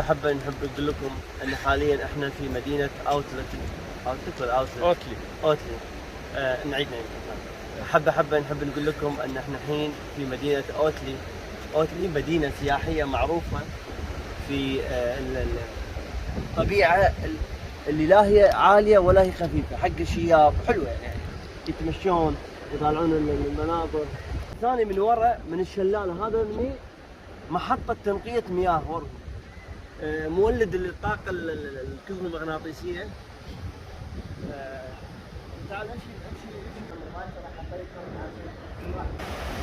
حبة نقول لكم ان حاليا احنا في مدينة اوتلت ولا اوتلي. نعيد. حبة نحب نقول لكم ان احنا الحين في مدينة اوتلي مدينة سياحية معروفة في الطبيعة اللي لا هي عالية ولا هي خفيفة، حق الشياب حلوة يعني يتمشون يطالعون المناظر. ثاني من وراء من الشلال هذا محطة تنقية مياه ورا، مولد للطاقة الكهرومغناطيسية. تعال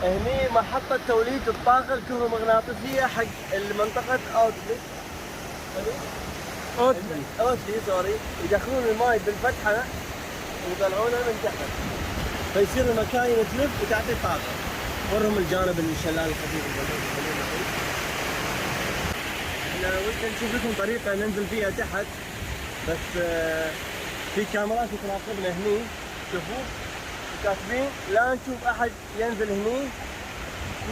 هني محطة توليد الطاقة الكهرومغناطيسية حق منطقة اوتلي سوري. يدخلون الماء بالفتحة ويطلعونه من تحت، فيصير المكان يتلف وتعطي طاقة. ورهم الجانب الشلال الخفيف. احنا ودنا نشوف لكم طريقة ننزل فيها تحت، بس في كاميرات تراقبنا هني. شوفوا كاتبين لا نشوف احد ينزل هني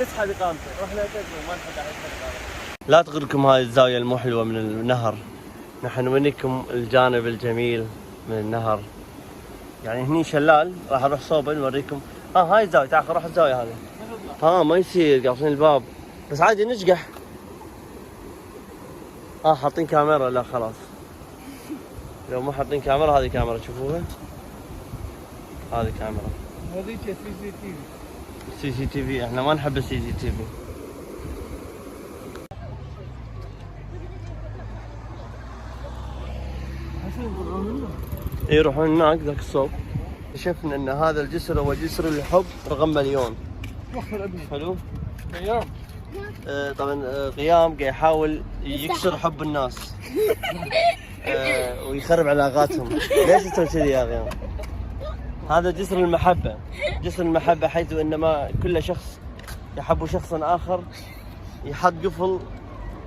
نسحب اقامته. رحنا ما نحب احد يسحب. لا تغركم هاي الزاوية المحلوة من النهر. نحن نوريكم الجانب الجميل من النهر. يعني هني شلال، راح نروح صوبه نوريكم. هاي الزاوية، تعال نروح الزاوية هذه. ما يصير قاصين الباب، بس عادي نشقح. حاطين كاميرا. لا خلاص، لو مو حاطين كاميرا. هذه كاميرا تشوفوها، هذه كاميرا. هذيك سي سي تي في. احنا ما نحب السي سي تي في. يروحون هناك ذاك الصوب. شفنا ان هذا الجسر هو جسر الحب رقم مليون. حلو. قيام. طبعا قيام قاعد يحاول يكسر حب الناس ويخرب علاقاتهم. ليش تسوي كذي يا قيام؟ هذا جسر المحبة. جسر المحبة حيث انما كل شخص يحب شخصا اخر يحط قفل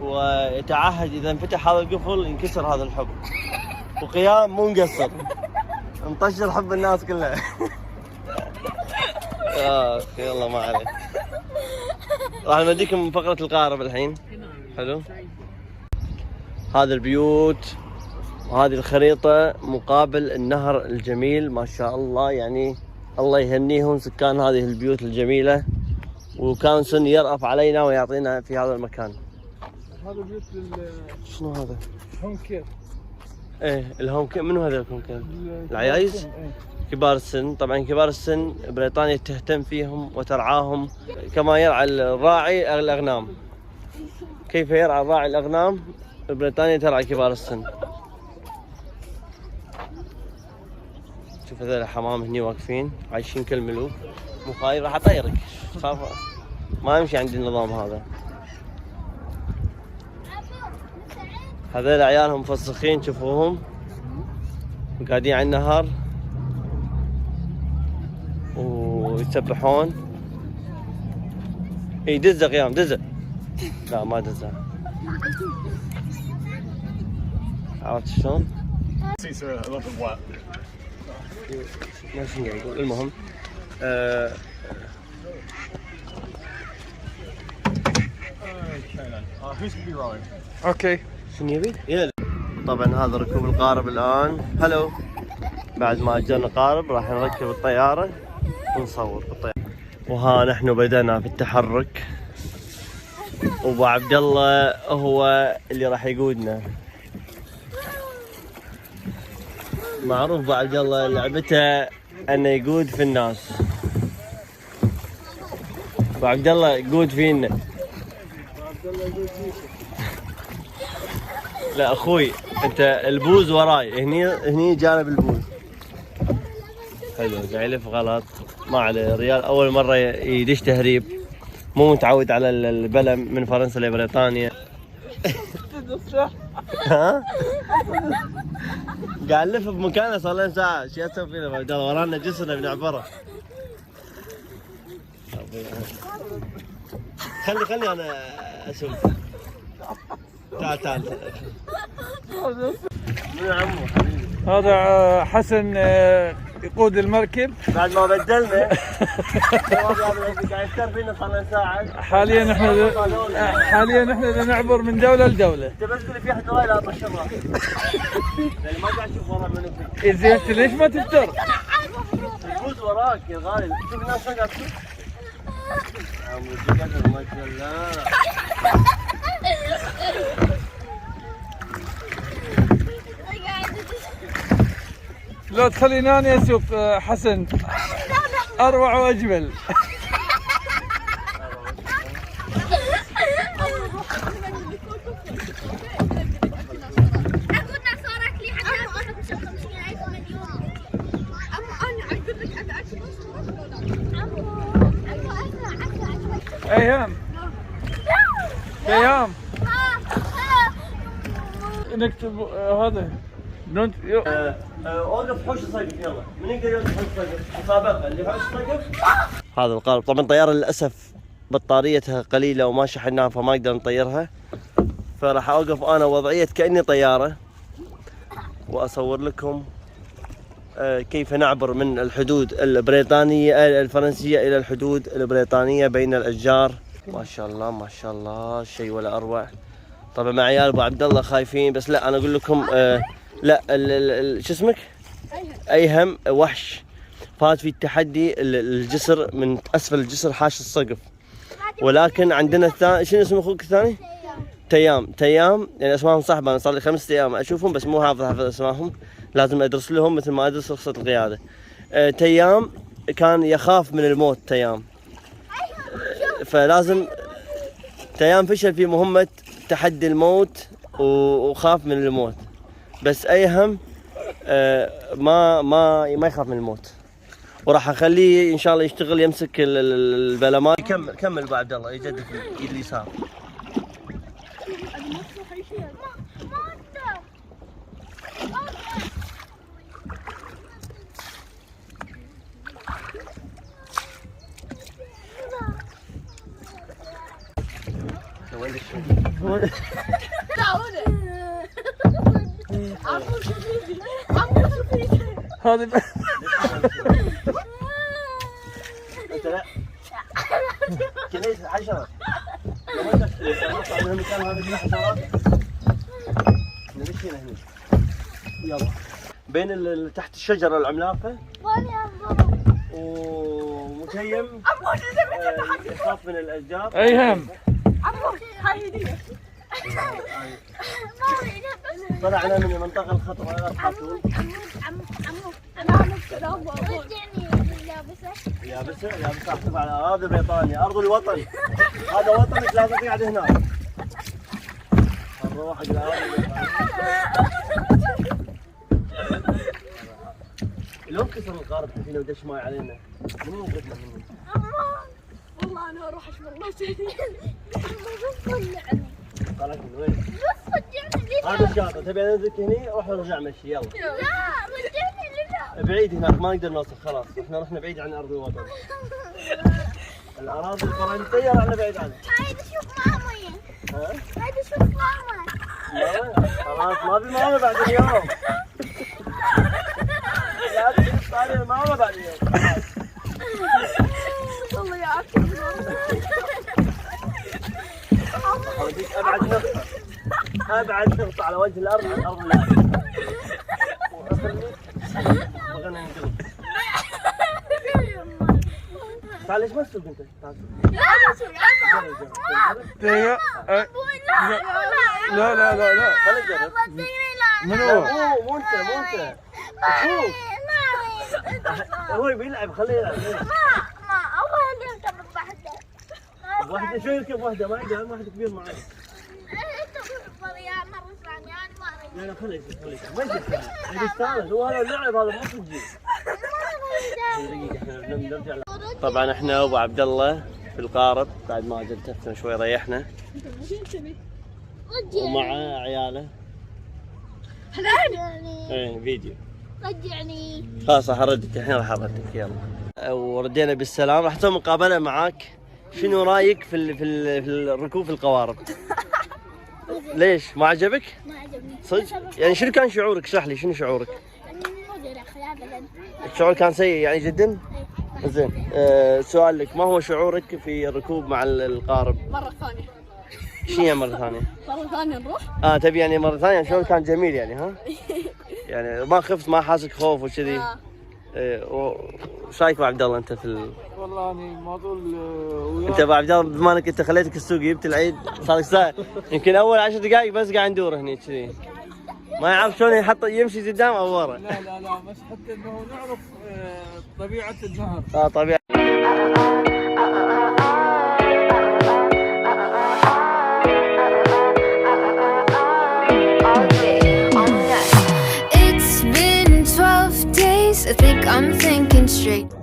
ويتعهد اذا انفتح هذا القفل ينكسر هذا الحب. وقيام مو مقصر، مطشر حب الناس كلها. يلا ما عليك. راح نوديكم فقرة القارب الحين. حلو. هذا البيوت وهذه الخريطة مقابل النهر الجميل ما شاء الله. يعني الله يهنيهم سكان هذه البيوت الجميلة، وكان سن يرأف علينا ويعطينا في هذا المكان. هذا بيوت شنو هذا؟ هوم كير. الهوم كير. منو هذا الهوم كير؟ العيايز؟ كبار السن. طبعا كبار السن بريطانيا تهتم فيهم وترعاهم كما يرعى الراعي الأغنام. كيف يرعى الراعي الأغنام؟ بريطانيا ترعى كبار السن. شوف هذول الحمام هني واقفين عايشين كالملوك. مو خايف راح اطيرك، خاف ما يمشي عندي النظام هذا. هذول عيالهم مفسخين شوفوهم قاعدين على النهر ويسبحون. دزه قيام دزه. لا ما دزه. عرفت شلون؟ ماشي قاعد يقول. المهم اوكي. شنو يبي؟ طبعا هذا ركوب القارب الان. هلو. بعد ما اجرنا قارب راح نركب الطياره ونصور بالطياره. وها نحن بدأنا في التحرك، وابو عبد الله هو اللي راح يقودنا. معروف ابو عبد الله لعبته انه يقود في الناس. ابو عبد الله يقود فينا. لا اخوي انت البوز وراي. هني جانب البوز. حلو. قاعد يلف غلط ما عليه. ريال اول مره يدش تهريب، مو متعود على البلم من فرنسا لبريطانيا. ها؟ قاعد نلف بمكانه صار لنا ساعه. شو اسوي فينا ابو عبد الله؟ ورانا جسرنا بنعبره. خلي انا اسوق. تعال من عمو حبيبي. هذا حسن يقود المركب. بعد ما بدلنا قاعد يفتر فينا صار لنا ساعة. حاليا احنا نعبر من دولة لدولة. انت بس تقول في احد وراي لا طشرها. يعني ما قاعد اشوف ورا منو في. زين انت ليش ما تفتر؟ يفوز وراك يا غالي، شوف الناس شلون قاعد تشوف. عمو قدر ما شاء الله. لو تخليني انا اسوق حسن اروع واجمل. ايهام ايهام نكتب هذا اوقف حوش الصقف يلا، من يقدر يوقف حوش الصقف؟ مسابقة اللي حوش الصقف. هذا القارب طبعا الطيارة للأسف بطاريتها قليلة وما شحناها فما نقدر نطيرها، فراح اوقف انا وضعية كأني طيارة واصور لكم كيف نعبر من الحدود البريطانية الفرنسية إلى الحدود البريطانية بين الأشجار. ما شاء الله ما شاء الله شيء ولا أروع. طبعا مع عيال أبو عبد الله خايفين، بس لا أنا أقول لكم لا شو اسمك؟ أيهم وحش فات في التحدي الجسر من أسفل الجسر حاش السقف، ولكن عندنا الثاني شنو اسم أخوك الثاني؟ تيام يعني اسمائهم صعبة، انا صار لي 5 ايام اشوفهم بس مو حافظ اسمائهم، لازم ادرس لهم مثل ما ادرس رخصة القيادة. تيام كان يخاف من الموت تيام، فلازم تيام فشل في مهمة تحدي الموت وخاف من الموت، بس ايهم ما يخاف من الموت، وراح اخليه ان شاء الله يشتغل يمسك البلمات. كمل ابو عبد الله يجدد الايد اليسار. هذه انت لا كنيسة حشرة لما نطلع من المكان هذا فيه حشرات نمشي هنا يلا بين تحت الشجرة العملاقة ومتيم يخاف من الأشجار. ايهم طلعنا من منطقة الخطر ولا تخافون. يابسة احسب على هذا بريطانيا أرض الوطن، هذا وطنك لازم تقعد هنا. نروح حق الأراضي. لو كسر القارب فينا ودش ماي علينا منو ينقذنا منه؟ والله انا اروح اشرب نفسي. طلعت من وين؟ هذا الشاطئ تبي انزلك هني روح ارجع مشي يلا. لا رجعني لله. بعيد هناك ما نقدر نوصل خلاص، احنا رحنا بعيد عن ارض الوطن. الاراضي الفرنسيه رحنا بعيد عنها. عايز اشوف مامي. ها؟ عايز اشوف ماما. خلاص ما في ماما بعد اليوم. لا تشوف طالع ماما بعد اليوم. والله يا عمي. اوديك ابعد نقطة على وجه الارض عن ارض الله. بغينا ننقلب. تعال ليش ما تسوق انت؟ تعال لا لا لا لا خليك جرب. من هو؟ مو انت اخوك هو بيلعب خليه يلعب. ما اول اللي يركب بوحده. واحدة شو يركب واحدة ما يقدر واحد كبير معي. انت تكبر يا مرة ثانية انا ما اريد. لا خليك ما يصير يستانس هو هذا اللعب هذا مو صدق. نرجع. طبعا احنا وابو عبد الله في القارب بعد ما جلتنا شوي ريحنا ومع عياله. ايه فيديو. رجعني. خلاص راح اردك الحين راح اردك يلا. وردينا بالسلام راح نسوي مقابلة معاك. شنو رايك في الركوب في القوارب؟ ليش ما عجبك؟ ما عجبني. صدق؟ يعني شنو كان شعورك؟ اشرح لي شنو شعورك؟ زين يا اخي ابدا. الشعور كان سيء يعني جدا؟ زين. سؤال لك، ما هو شعورك في الركوب مع القارب؟ مرة ثانية. شو يعني مرة ثانية؟ مرة ثانية نروح؟ تبي يعني مرة ثانية. الشعور كان جميل يعني ها؟ يعني ما خفت، ما حاسك خوف وكذي؟ وش رايك ابو عبد الله انت في والله اني الموضوع انت ابو عبد الله بما انك انت خليتك السوق جبت العيد صار لك ساعه، يمكن اول 10 دقائق بس قاعد ندور هني كذي، ما يعرف شلون يحط يمشي قدام او ورا. لا بس حتى انه نعرف طبيعة النهر. طبيعي. It's been 12 days, I think I'm thinking straight.